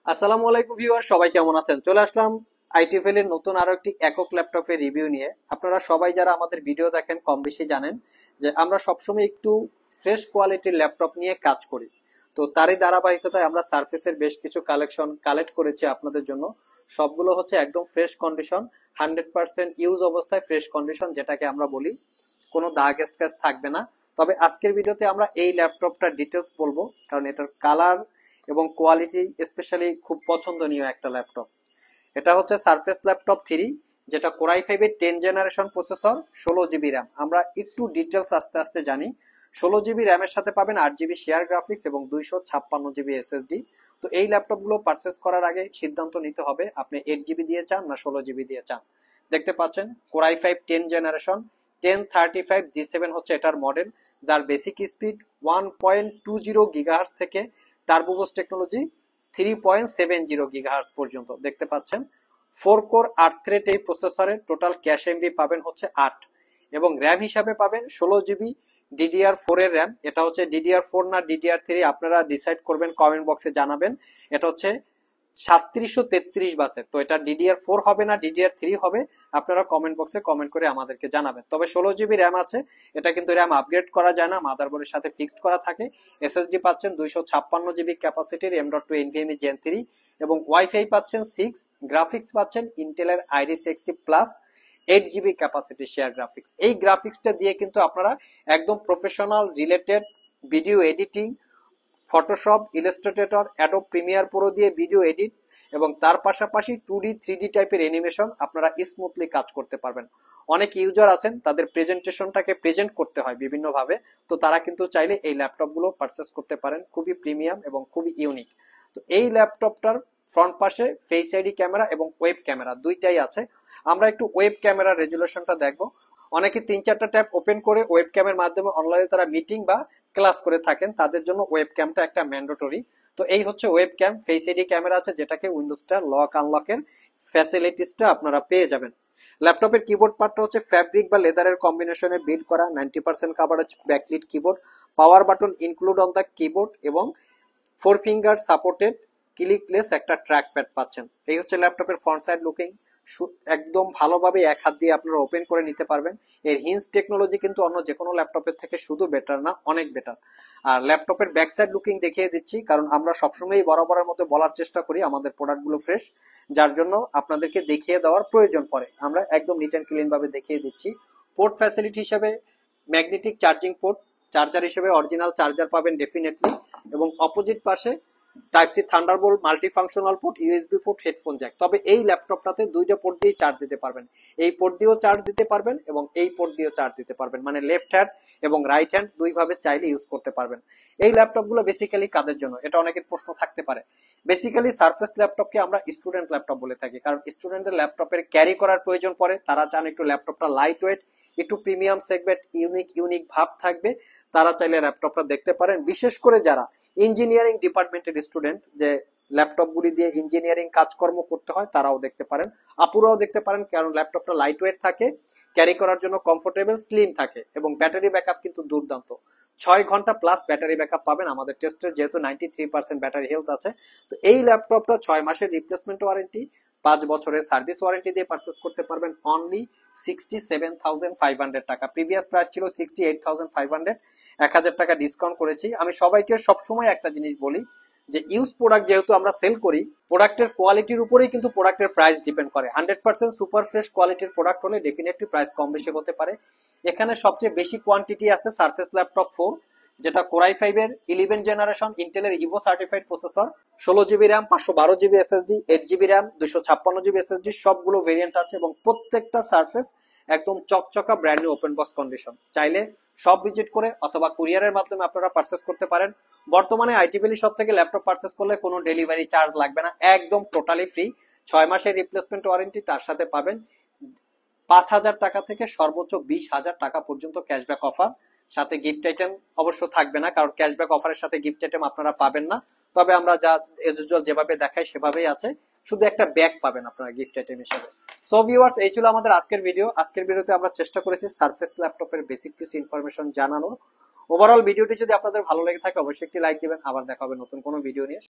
আসসালামু আলাইকুম ভিউয়ার, সবাই কেমন আছেন? চলে আসলাম আইটিএফএল এর নতুন আরো একটি একক ল্যাপটপের রিভিউ নিয়ে। আপনারা সবাই যারা আমাদের ভিডিও দেখেন কম বেশি জানেন যে আমরা সবসময় একটু ফ্রেশ কোয়ালিটির ল্যাপটপ নিয়ে কাজ করি। তো তারই ধারাবাহিকতায় আমরা সারফেসের বেশ কিছু কালেকশন কালেক্ট করেছি আপনাদের জন্য। সবগুলো হচ্ছে একদম ফ্রেশ কন্ডিশন, 100% ইউজ অবস্থায় ফ্রেশ কন্ডিশন, যেটাকে আমরা বলি কোনো দাগ স্ক্র্যাচ থাকবে না। তবে আজকের ভিডিওতে আমরা এই ল্যাপটপটার ডিটেলস বলবো, কারণ এটার কালার এবং কোয়ালিটি স্পেশালি খুব পছন্দনীয় একটা ল্যাপটপ। এটা হচ্ছে সারফেস ল্যাপটপ 3, যেটা কোরাই 5 এর 10 জেনারেশন প্রসেসর, 16 জিবি র্যাম। আমরা একটু ডিটেলস আস্তে আস্তে জানি। 16 জিবি র্যামের সাথে পাবেন 8 জিবি শেয়ার গ্রাফিক্স এবং 256 জিবি এসএসডি। তো এই ল্যাপটপগুলো পারচেস করার আগে সিদ্ধান্ত নিতে হবে আপনি 8 জিবি দিয়ে চান না 16 জিবি দিয়ে চান। দেখতে পাচ্ছেন কোরাই 5 10 জেনারেশন 1035 G7 হচ্ছে এটার মডেল, যার বেসিক স্পিড 1.20 গিগাহার্টজ থেকে টার্বোবুস্ট টেকনোলজি 3.70 গিগাহার্টজ পর্যন্ত দেখতে পাচ্ছেন। 4 কোর 8 থ্রেড এই প্রসেসরের টোটাল ক্যাশ এমবি পাবেন হচ্ছে 8, এবং র্যাম হিসাবে পাবেন 16 জিবি DDR4 এর র্যাম। এটা হচ্ছে DDR4 না DDR3 আপনারা ডিসাইড করবেন, কমেন্ট বক্সে জানাবেন। এটা হচ্ছে 3733 বাসের, তো এটা DDR4 হবে না DDR3 হবে, আপনারা কমেন্ট বক্সে কমেন্ট করে আমাদেরকে জানাবেন। তবে 16 জিবি র্যাম আছে, এটা কিন্তু র্যাম আপগ্রেড করা যায় না, মাদারবোর্ডের সাথে ফিক্সড করা থাকে। এসএসডি পাচ্ছেন 256 জিবি ক্যাপাসিটির M.2 NVMe Gen 3, এবং ওয়াইফাই পাচ্ছেন 6, গ্রাফিক্স পাচ্ছেন ইন্টেলের Iris Xe plus 8 GB capacity share graphics. এই গ্রাফিক্সটা দিয়ে কিন্তু আপনারা একদম professional related video editing, Photoshop, Illustrator, Adobe Premiere Pro দিয়ে ভিডিও এডিট এবং তার পাশাপাশি 2D 3D টাইপের অ্যানিমেশন আপনারা স্মুথলি কাজ করতে পারবেন। অনেক ইউজার আছেন তাদের প্রেজেন্টেশনটাকে প্রেজেন্ট করতে হয় বিভিন্নভাবে, তো তারা কিন্তু চাইলে এই ল্যাপটপগুলো পারচেস করতে পারেন, খুবই প্রিমিয়াম এবং খুবই ইউনিক। তো এই ল্যাপটপটার ফ্রন্ট পাশে ফেস আইডি ক্যামেরা এবং ওয়েব ক্যামেরা দুইটাই আছে। আমরা একটু ওয়েব ক্যামেরার রেজুলেশনটা দেখবো। অনেকে 3-4টা ট্যাব ওপেন করে ওয়েব ক্যামের মাধ্যমে অনলাইনে তারা মিটিং বা ক্লাস করে থাকেন, তাদের জন্য ওয়েব ক্যামটা একটা ম্যান্ডেটরি। তো এই হচ্ছে web cam, face ID camera আছে, যেটাকে উইন্ডোজটা লক আনলকের ফ্যাসিলিটিসটা আপনারা পেয়ে যাবেন। ল্যাপটপের কিবোর্ড পার্টটা হচ্ছে ফ্যাব্রিক বা লেদারের কম্বিনেশনে বিল্ড করা, 90% coverage backlit keyboard, power button include on the keyboard এবং 4 ফিঙ্গার সাপোর্টেড ক্লিকলেস একটা ট্র্যাক প্যাড পাচ্ছেন। এই হচ্ছে ল্যাপটপের ফ্রন্ট সাইড লুকিং, একদম ভালোভাবে এক হাত দিয়ে আপনারা ওপেন করে নিতে পারবেন। এর হিঞ্জ টেকনোলজি কিন্তু অন্য যে কোনো ল্যাপটপের থেকে শুধু বেটার না, অনেক বেটার। আর ল্যাপটপের ব্যাক সাইড লুকিং দেখিয়ে দিচ্ছি, কারণ আমরা সবসময়ই বরাবরের মধ্যে বলার চেষ্টা করি আমাদের প্রোডাক্টগুলো ফ্রেশ, যার জন্য আপনাদেরকে দেখিয়ে দেওয়ার প্রয়োজন পড়ে। আমরা একদম নিট অ্যান্ড ক্লিন ভাবে দেখিয়ে দিচ্ছি। পোর্ট ফ্যাসিলিটি হিসেবে ম্যাগনেটিক চার্জিং পোর্ট, চার্জার হিসেবে অরিজিনাল চার্জার পাবেন ডেফিনেটলি, এবং অপোজিট পাশে type C Thunderbolt multifunctional port, USB port, headphone jack. তবে এই ল্যাপটপটাতে দুইটা পোর্ট দিয়েই চার্জ দিতে পারবেন, এই পোর্ট দিয়েও চার্জ দিতে পারবেন এবং এই পোর্ট দিয়েও চার্জ দিতে পারবেন, মানে লেফট হ্যান্ড এবং রাইট হ্যান্ড দুইভাবে চাইলে ইউজ করতে পারবেন। এই ল্যাপটপগুলো বেসিক্যালি কাদের জন্য, এটা অনেকের প্রশ্ন থাকতে পারে। বেসিক্যালি সারফেস ল্যাপটপকে আমরা স্টুডেন্ট ল্যাপটপ বলে থাকি, কারণ স্টুডেন্টের ল্যাপটপের ক্যারি করার প্রয়োজন পড়ে, তারা চান একটু ল্যাপটপটা লাইট ওয়েট, একটু প্রিমিয়াম সেগমেন্ট, ইউনিক ভাব থাকবে, তারা চাইলে ল্যাপটপটা দেখতে পারেন। বিশেষ করে যারা ইঞ্জিনিয়ারিং ডিপার্টমেন্টের স্টুডেন্ট, যে ল্যাপটপগুলি দিয়ে ইঞ্জিনিয়ারিং কাজকর্ম করতে হয়, তারাও দেখতে পারেন, আপুরাও দেখতে পারেন, কারণ ল্যাপটপটা লাইট ওয়েট থাকে, ক্যারি করার জন্য কমফোর্টেবল, স্লিম থাকে এবং ব্যাটারি ব্যাকআপ কিন্তু দুর্দান্ত। 6 ঘন্টা প্লাস ব্যাটারি ব্যাকআপ পাবেন আমাদের টেস্টে, যেহেতু 93% ব্যাটারি হেলথ আছে। তো এই ল্যাপটপটা 6 মাসের রিপ্লেসমেন্ট ওয়ারেন্টি, 5 বছরের সার্ভিস ওয়ারেন্টি দিয়ে পারচেস করতে পারবেন অনলি 67,500 টাকা। প্রিভিয়াস প্রাইস ছিল 68,500, 1000 টাকা ডিসকাউন্ট করেছি। আমি সবাইকে সবসময় একটা জিনিস বলি যে ইউজ প্রোডাক্ট যেহেতু আমরা সেল করি, প্রোডাক্টের কোয়ালিটির উপরেই কিন্তু প্রোডাক্টের প্রাইস ডিপেন্ড করে। 100% সুপার ফ্রেশ কোয়ালিটির প্রোডাক্ট হলে ডেফিনেটলি প্রাইস কম বেশি হতে পারে। এখানে সবচেয়ে বেশি কোয়ান্টিটি আছে সারফেস ল্যাপটপ 4, যেটা কোরাই 5 এর 11 জেনারেশন ইন্টেলের Evo certified processor, 16 GB RAM, 512 GB SSD, 8 GB RAM, 256 GB SSD, সবগুলো ভেরিয়েন্ট আছে এবং প্রত্যেকটা সারফেস একদম চকচকা brand new open box condition. চাইলে সব ভিজিট করে অথবা কুরিয়ারের মাধ্যমে আপনারা পারচেস করতে পারেন। বর্তমানে আইটি ভ্যালি শপ থেকে ল্যাপটপ পারচেস করলে কোনো ডেলিভারি চার্জ লাগবে না, একদম টোটালি ফ্রি। 6 মাসের রিপ্লেসমেন্ট ওয়ারেন্টি, তার সাথে পাবেন 5,000 টাকা থেকে সর্বোচ্চ 20,000 টাকা পর্যন্ত ক্যাশব্যাক অফার, সাথে গিফট আইটেম অবশ্য থাকবে না, কারণ ক্যাশব্যাক অফারের সাথে গিফট আইটেম আপনারা পাবেন না। তবে আমরা যা ইউজুয়াল যেভাবে দেখাই সেভাবেই আছে, শুধু একটা ব্যাগ পাবেন আপনারা গিফট আইটেম হিসেবে। সো ভিউয়ার্স, এই ছিল আমাদের আজকের ভিডিও। আজকের ভিডিওতে আমরা চেষ্টা করেছি সারফেস ল্যাপটপের বেসিক কিছু ইনফরমেশন জানানোর। ওভারঅল ভিডিওটি যদি আপনাদের ভালো লেগে থাকে অবশ্যই একটি লাইক দিবেন। আবার দেখা হবে নতুন কোনো ভিডিও নিয়ে।